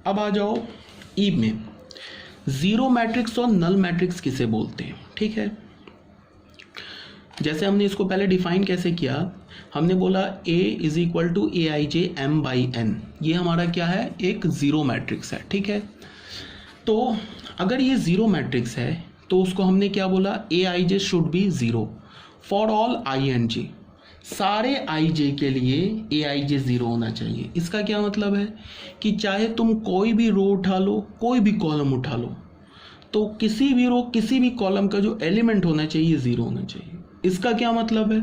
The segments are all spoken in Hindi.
अब आ जाओ ई में, जीरो मैट्रिक्स और नल मैट्रिक्स किसे बोलते हैं। ठीक है, जैसे हमने इसको पहले डिफाइन कैसे किया, हमने बोला A is equal to A I J M by N, ये हमारा क्या है, एक जीरो मैट्रिक्स है। ठीक है, तो अगर ये जीरो मैट्रिक्स है तो उसको हमने क्या बोला, A I J should be zero for all I and J, सारे आई जे के लिए ए आई जे जीरो होना चाहिए। इसका क्या मतलब है कि चाहे तुम कोई भी रो उठा लो, कोई भी कॉलम उठा लो, तो किसी भी रो किसी भी कॉलम का जो एलिमेंट होना चाहिए जीरो होना चाहिए। इसका क्या मतलब है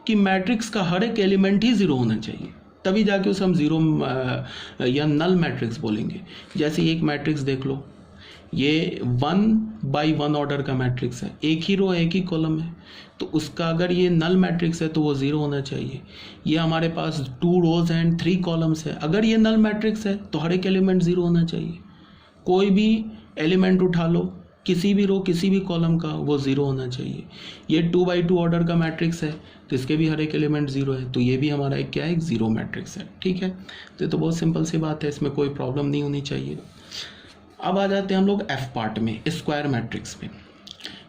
कि मैट्रिक्स का हर एक एलिमेंट ही जीरो होना चाहिए, तभी जाके उसे हम जीरो या नल मैट्रिक्स बोलेंगे। जैसे एक मैट्रिक्स देख लो, ये 1 बाई 1 ऑर्डर का मैट्रिक्स है, एक ही रो एक ही कॉलम है, तो उसका अगर ये नल मैट्रिक्स है तो वो जीरो होना चाहिए। ये हमारे पास 2 रोज एंड 3 कॉलम्स है, अगर ये नल मैट्रिक्स है तो हर एक एलिमेंट जीरो होना चाहिए। कोई भी एलिमेंट उठा लो, किसी भी रो किसी भी कॉलम का, वो जीरो होना चाहिए। ये 2 बाई 2 ऑर्डर का मैट्रिक्स है तो इसके भी हर एक एलिमेंट जीरो है, तो ये भी हमारा एक क्या है, एक जीरो मैट्रिक्स है। ठीक है, तो ये तो बहुत सिंपल सी बात है, इसमें कोई प्रॉब्लम नहीं होनी चाहिए। अब आ जाते हैं हम लोग एफ पार्ट में, स्क्वायर मैट्रिक्स में।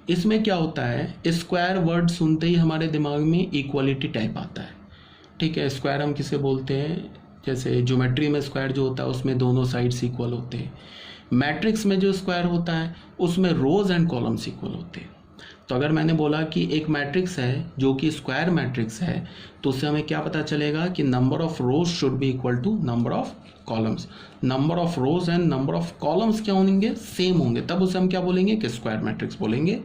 इसमें क्या होता है, स्क्वायर वर्ड सुनते ही हमारे दिमाग में इक्वलिटी टाइप आता है। ठीक है, स्क्वायर हम किसे बोलते हैं, जैसे ज्योमेट्री में स्क्वायर जो होता है उसमें दोनों साइड्स इक्वल होते हैं। मैट्रिक्स में जो स्क्वायर होता है उसमें रोज एंड कॉलम्स इक्वल होते हैं। तो अगर मैंने बोला कि एक मैट्रिक्स है जो कि स्क्वायर मैट्रिक्स है, तो उससे हमें क्या पता चलेगा कि number of rows should be equal to number of columns. Number of rows and number of columns क्या होंगे, सेम होंगे, तब उसे हम क्या बोलेंगे कि स्क्वायर मैट्रिक्स बोलेंगे।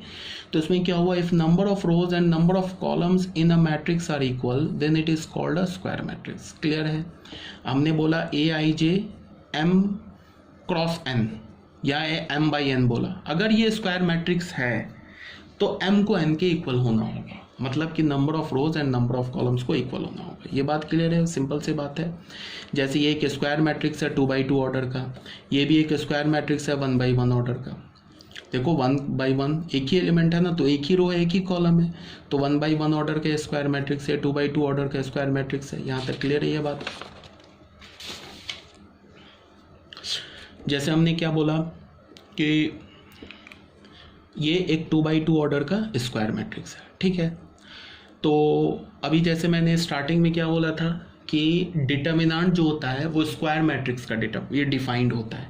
तो इसमें क्या हुआ, if number of rows and number of columns in a matrix are equal then it is called a square matrix. Clear है। हमने बोला A I J M cross N या एम बाई एन बोला, अगर ये स्क्वायर मैट्रिक्स है तो m को n के इक्वल होना होगा, मतलब कि number of rows and number of columns को इक्वल होना होगा। ये बात क्लियर है, सिंपल सी बात है। जैसे ये एक स्क्वायर मैट्रिक्स है 2 बाई 2 ऑर्डर का, ये भी एक स्क्वायर मैट्रिक्स है 1 बाई 1 ऑर्डर का। देखो 1 बाई 1 एक ही एलिमेंट है ना, तो एक ही रो है एक ही कॉलम है, तो 1 बाई 1 ऑर्डर का स्क्वायर मैट्रिक्स है, 2 बाई 2 ऑर्डर का स्क्वायर मैट्रिक्स है। यहाँ तक क्लियर है ये बात। जैसे हमने क्या बोला कि ये एक 2 बाई 2 ऑर्डर का स्क्वायर मैट्रिक्स है। ठीक है, तो अभी जैसे मैंने स्टार्टिंग में क्या बोला था कि डिटर्मिनेंट जो होता है वो स्क्वायर मैट्रिक्स का ये डिफाइंड होता है।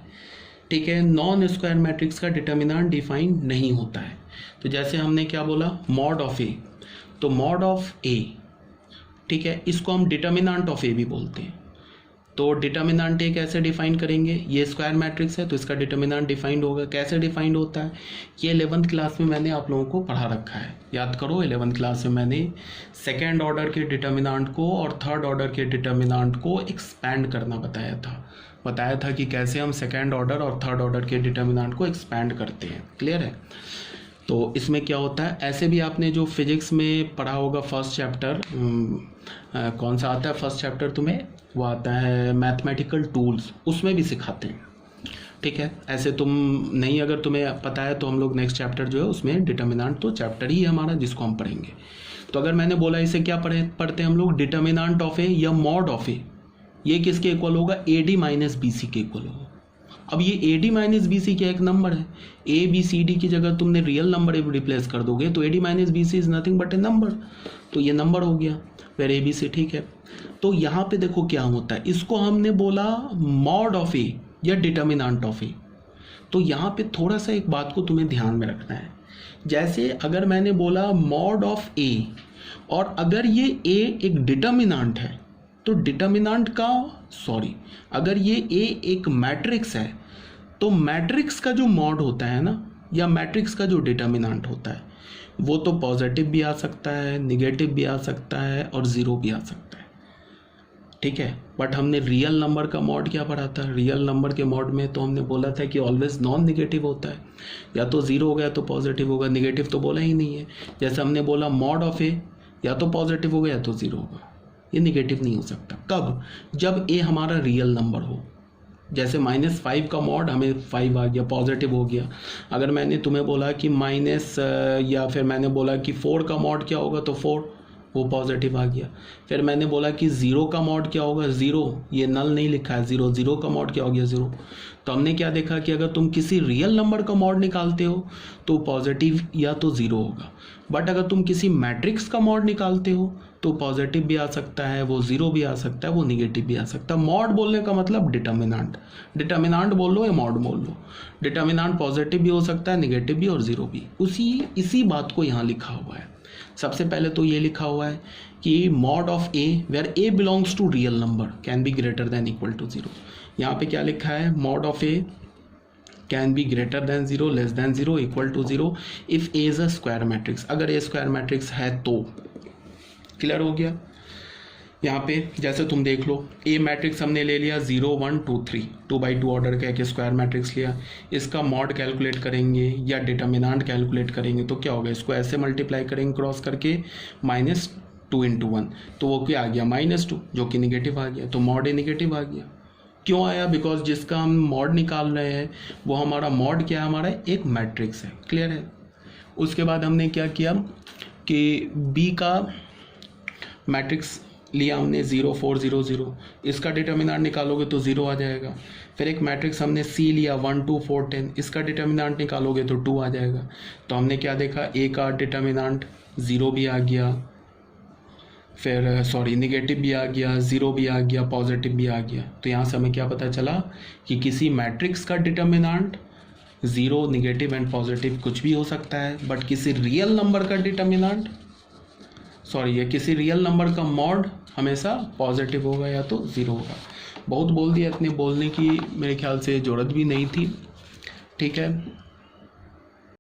ठीक है, नॉन स्क्वायर मैट्रिक्स का डिटर्मिनेंट डिफाइंड नहीं होता है। तो जैसे हमने क्या बोला, मॉड ऑफ ए, तो मॉड ऑफ ए, ठीक है, इसको हम डिटर्मिनेंट ऑफ ए भी बोलते हैं। तो डिटर्मिनेंट ए कैसे डिफाइन करेंगे, ये स्क्वायर मैट्रिक्स है तो इसका डिटर्मिनेंट डिफाइंड होगा। कैसे डिफाइंड होता है, ये 11th क्लास में मैंने आप लोगों को पढ़ा रखा है, याद करो। 11th क्लास में मैंने सेकेंड ऑर्डर के डिटर्मिनेंट को और थर्ड ऑर्डर के डिटर्मिनेंट को एक्सपैंड करना बताया था कि कैसे हम सेकेंड ऑर्डर और थर्ड ऑर्डर के डिटर्मिनेंट को एक्सपैंड करते हैं। क्लियर है। तो इसमें क्या होता है, ऐसे भी आपने जो फिजिक्स में पढ़ा होगा फर्स्ट चैप्टर, कौन सा आता है फर्स्ट चैप्टर तुम्हें, वो आता है मैथमेटिकल टूल्स, उसमें भी सिखाते हैं। ठीक है, ऐसे तुम नहीं, अगर तुम्हें पता है तो हम लोग नेक्स्ट चैप्टर जो है उसमें डिटर्मिनेंट, तो चैप्टर ही है हमारा जिसको हम पढ़ेंगे। तो अगर मैंने बोला इसे क्या पढ़ते हैं हम लोग, डिटर्मिनेंट ऑफ ए या मॉड ऑफ ए, ये किसके इक्वल होगा, A D minus B C के इक्वल होगा। अब ये A D minus B C क्या एक नंबर है, ए बी सी डी की जगह तुमने रियल नंबर रिप्लेस कर दोगे तो A D minus B C is nothing but a number, तो ये नंबर हो गया फिर ए बी सी। ठीक है, तो यहाँ पे देखो क्या होता है, इसको हमने बोला मॉड ऑफ ए या डिटर्मिनेंट ऑफ ए। तो यहाँ पे थोड़ा सा एक बात को तुम्हें ध्यान में रखना है, जैसे अगर मैंने बोला मॉड ऑफ ए और अगर ये ए एक डिटर्मिनेंट है तो डिटर्मिनेंट का अगर ये ए एक मैट्रिक्स है तो मैट्रिक्स का जो मॉड होता है ना, या मैट्रिक्स का जो डिटर्मिनेंट होता है, वो तो पॉजिटिव भी आ सकता है, निगेटिव भी आ सकता है और ज़ीरो भी आ सकता है। ठीक है, बट हमने रियल नंबर का मॉड क्या पढ़ा था, रियल नंबर के मॉड में तो हमने बोला था कि ऑलवेज नॉन निगेटिव होता है, या तो ज़ीरो हो गया तो पॉजिटिव होगा, निगेटिव तो बोला ही नहीं है। जैसे हमने बोला मॉड ऑफ ए, या तो पॉजिटिव होगा या तो ज़ीरो होगा, ये निगेटिव नहीं हो सकता। कब, जब ए हमारा रियल नंबर हो। जैसे -5 का मॉड हमें 5 आ गया, पॉजिटिव हो गया। अगर मैंने तुम्हें बोला कि माइनस, या फिर मैंने बोला कि 4 का मॉड क्या होगा, तो 4 वो पॉजिटिव आ गया। फिर मैंने बोला कि ज़ीरो का मॉड क्या होगा, ज़ीरो, ये नल नहीं लिखा है, ज़ीरो, ज़ीरो का मॉड क्या हो गया, ज़ीरो। तो हमने क्या देखा कि अगर तुम किसी रियल नंबर का मॉड निकालते हो तो पॉजिटिव या तो ज़ीरो होगा, बट अगर तुम किसी मैट्रिक्स का मॉड निकालते हो तो पॉजिटिव भी आ सकता है, वो ज़ीरो भी आ सकता है, वो निगेटिव भी आ सकता है। मॉड बोलने का मतलब डिटर्मिनेंट, डिटर्मिनेंट बोल लो या मॉड बोल लो। डिटर्मिनेंट पॉजिटिव भी हो सकता है, निगेटिव भी और ज़ीरो भी। इसी बात को यहाँ लिखा हुआ है। सबसे पहले तो ये लिखा हुआ है कि mod of A where A belongs to real number can be greater than equal to zero. यहाँ पे क्या लिखा है, mod of A can be greater than zero, less than zero, equal to zero if A is a square matrix. अगर ए स्क्वायर मैट्रिक्स है तो क्लियर हो गया। यहाँ पे जैसे तुम देख लो, ए मैट्रिक्स हमने ले लिया 0 1 2 3, 2x2 ऑर्डर का एक स्क्वायर मैट्रिक्स लिया। इसका मॉड कैलकुलेट करेंगे या डिटर्मिनेंट कैलकुलेट करेंगे तो क्या होगा, इसको ऐसे मल्टीप्लाई करेंगे क्रॉस करके, -2 × 1, तो वो क्या आ गया, -2, जो कि निगेटिव आ गया। तो मॉड ए निगेटिव आ गया। क्यों आया, बिकॉज जिसका हम मॉड निकाल रहे हैं वो हमारा मॉड क्या है, हमारा एक मैट्रिक्स है। क्लियर है। उसके बाद हमने क्या किया कि बी का मैट्रिक्स लिया हमने 0 4 0 0, इसका डिटर्मिनेंट निकालोगे तो 0 आ जाएगा। फिर एक मैट्रिक्स हमने सी लिया 1 2 4 10, इसका डिटर्मिनेंट निकालोगे तो 2 आ जाएगा। तो हमने क्या देखा, ए का डिटर्मिनेंट 0 भी आ गया, फिर सॉरी निगेटिव भी आ गया, 0 भी आ गया, पॉजिटिव भी आ गया। तो यहाँ से हमें क्या पता चला कि किसी मैट्रिक्स का डिटर्मिनेंट 0, निगेटिव एंड पॉजिटिव कुछ भी हो सकता है, बट किसी रियल नंबर का डिटर्मिनेंट ये किसी रियल नंबर का मॉड हमेशा पॉजिटिव होगा या तो 0 होगा। बहुत बोल दिया, इतने बोलने की मेरे ख्याल से ज़रूरत भी नहीं थी। ठीक है।